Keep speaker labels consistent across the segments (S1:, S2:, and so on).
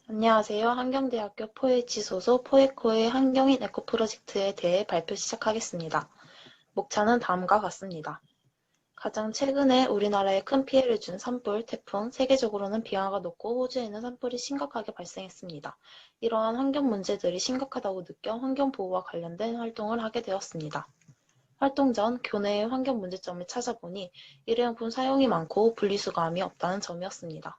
S1: 안녕하세요. 한경대학교 포에치 소속 포에코의 환경인 에코 프로젝트에 대해 발표 시작하겠습니다. 목차는 다음과 같습니다. 가장 최근에 우리나라에 큰 피해를 준 산불, 태풍, 세계적으로는 비화가 높고 호주에는 산불이 심각하게 발생했습니다. 이러한 환경 문제들이 심각하다고 느껴 환경보호와 관련된 활동을 하게 되었습니다. 활동 전 교내의 환경 문제점을 찾아보니 일회용품 사용이 많고 분리수거함이 없다는 점이었습니다.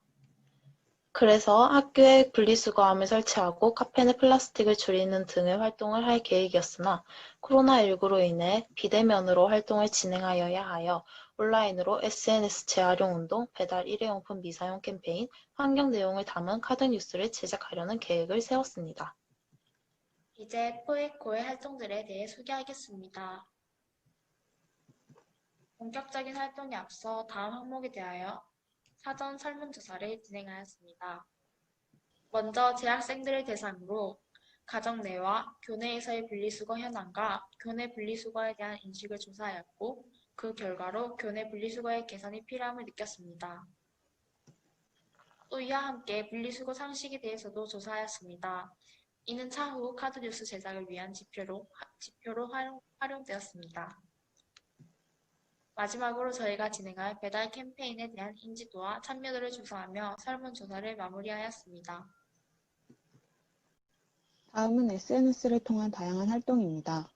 S1: 그래서 학교에 분리수거함을 설치하고 카페 내 플라스틱을 줄이는 등의 활동을 할 계획이었으나 코로나19로 인해 비대면으로 활동을 진행하여야 하여 온라인으로 SNS 재활용 운동, 배달 일회용품 미사용 캠페인, 환경 내용을 담은 카드 뉴스를 제작하려는 계획을 세웠습니다.
S2: 이제 포에코의 활동들에 대해 소개하겠습니다. 본격적인 활동에 앞서 다음 항목에 대하여 사전 설문조사를 진행하였습니다. 먼저 재학생들을 대상으로 가정 내와 교내에서의 분리수거 현황과 교내 분리수거에 대한 인식을 조사하였고, 그 결과로 교내 분리수거의 개선이 필요함을 느꼈습니다. 또 이와 함께 분리수거 상식에 대해서도 조사하였습니다. 이는 차후 카드뉴스 제작을 위한 지표로 활용되었습니다. 마지막으로 저희가 진행할 배달 캠페인에 대한 인지도와 참여도를 조사하며 설문조사를 마무리하였습니다.
S3: 다음은 SNS를 통한 다양한 활동입니다.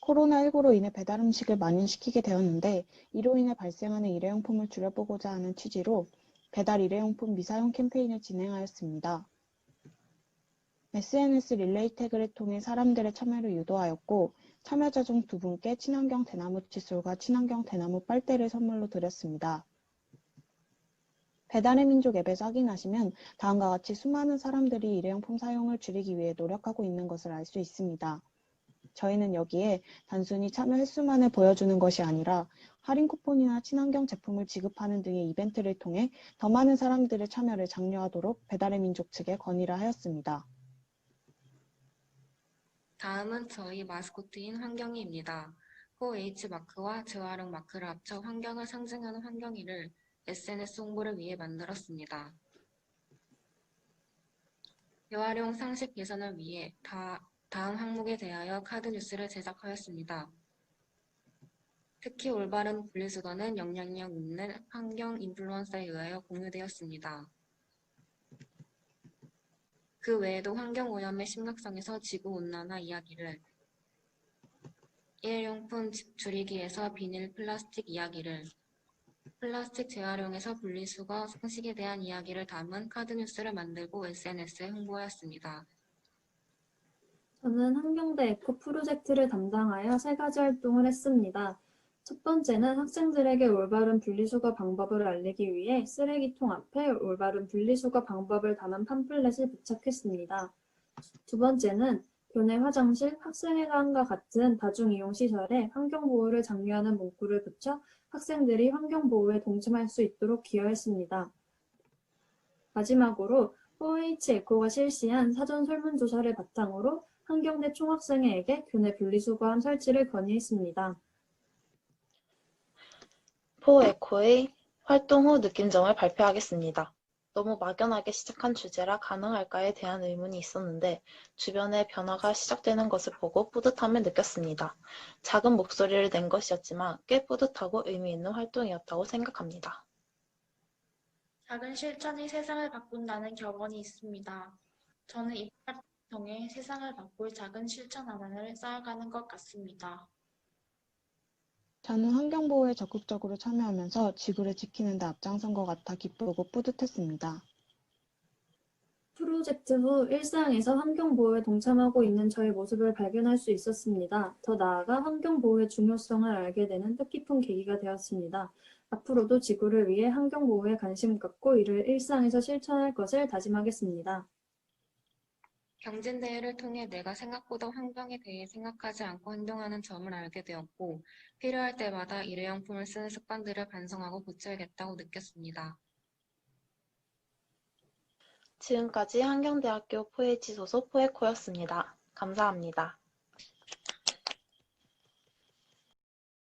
S3: 코로나19로 인해 배달 음식을 만연시키게 되었는데 이로 인해 발생하는 일회용품을 줄여보고자 하는 취지로 배달 일회용품 미사용 캠페인을 진행하였습니다. SNS 릴레이 태그를 통해 사람들의 참여를 유도하였고 참여자 중 2분께 친환경 대나무 칫솔과 친환경 대나무 빨대를 선물로 드렸습니다. 배달의 민족 앱에서 확인하시면 다음과 같이 수많은 사람들이 일회용품 사용을 줄이기 위해 노력하고 있는 것을 알 수 있습니다. 저희는 여기에 단순히 참여 횟수만을 보여주는 것이 아니라 할인 쿠폰이나 친환경 제품을 지급하는 등의 이벤트를 통해 더 많은 사람들의 참여를 장려하도록 배달의 민족 측에 건의를 하였습니다.
S4: 다음은 저희 마스코트인 환경이입니다. 포H 마크와 재활용 마크를 합쳐 환경을 상징하는 환경이를 SNS 홍보를 위해 만들었습니다. 재활용 상식 개선을 위해 다음 항목에 대하여 카드 뉴스를 제작하였습니다. 특히 올바른 분리수거는 영향력 있는 환경 인플루언서에 의하여 공유되었습니다. 그 외에도 환경오염의 심각성에서 지구온난화 이야기를, 일회용품 줄이기에서 비닐, 플라스틱 이야기를, 플라스틱 재활용에서 분리수거 상식에 대한 이야기를 담은 카드 뉴스를 만들고 SNS에 홍보하였습니다.
S5: 저는 한경대 에코 프로젝트를 담당하여 3가지 활동을 했습니다. 첫 번째는 학생들에게 올바른 분리수거 방법을 알리기 위해 쓰레기통 앞에 올바른 분리수거 방법을 담은 팜플렛을 부착했습니다. 두 번째는 교내 화장실, 학생회관과 같은 다중이용시설에 환경보호를 장려하는 문구를 붙여 학생들이 환경보호에 동참할 수 있도록 기여했습니다. 마지막으로 OH 에코가 실시한 사전 설문조사를 바탕으로 한경대 총학생회에게 교내 분리수거함 설치를 건의했습니다.
S1: 포에코의 활동 후 느낀 점을 발표하겠습니다. 너무 막연하게 시작한 주제라 가능할까에 대한 의문이 있었는데 주변의 변화가 시작되는 것을 보고 뿌듯함을 느꼈습니다. 작은 목소리를 낸 것이었지만 꽤 뿌듯하고 의미 있는 활동이었다고 생각합니다.
S2: 작은 실천이 세상을 바꾼다는 격언이 있습니다. 저는 이 활동을 통해 세상을 바꿀 작은 실천 하나를 쌓아가는 것 같습니다.
S3: 저는 환경보호에 적극적으로 참여하면서 지구를 지키는 데 앞장선 것 같아 기쁘고 뿌듯했습니다.
S5: 프로젝트 후 일상에서 환경보호에 동참하고 있는 저의 모습을 발견할 수 있었습니다. 더 나아가 환경보호의 중요성을 알게 되는 뜻깊은 계기가 되었습니다. 앞으로도 지구를 위해 환경보호에 관심 갖고 이를 일상에서 실천할 것을 다짐하겠습니다.
S4: 경진대회를 통해 내가 생각보다 환경에 대해 생각하지 않고 행동하는 점을 알게 되었고, 필요할 때마다 일회용품을 쓰는 습관들을 반성하고 고쳐야겠다고 느꼈습니다.
S1: 지금까지 한경대학교 포에치 소속 포에코였습니다. 감사합니다.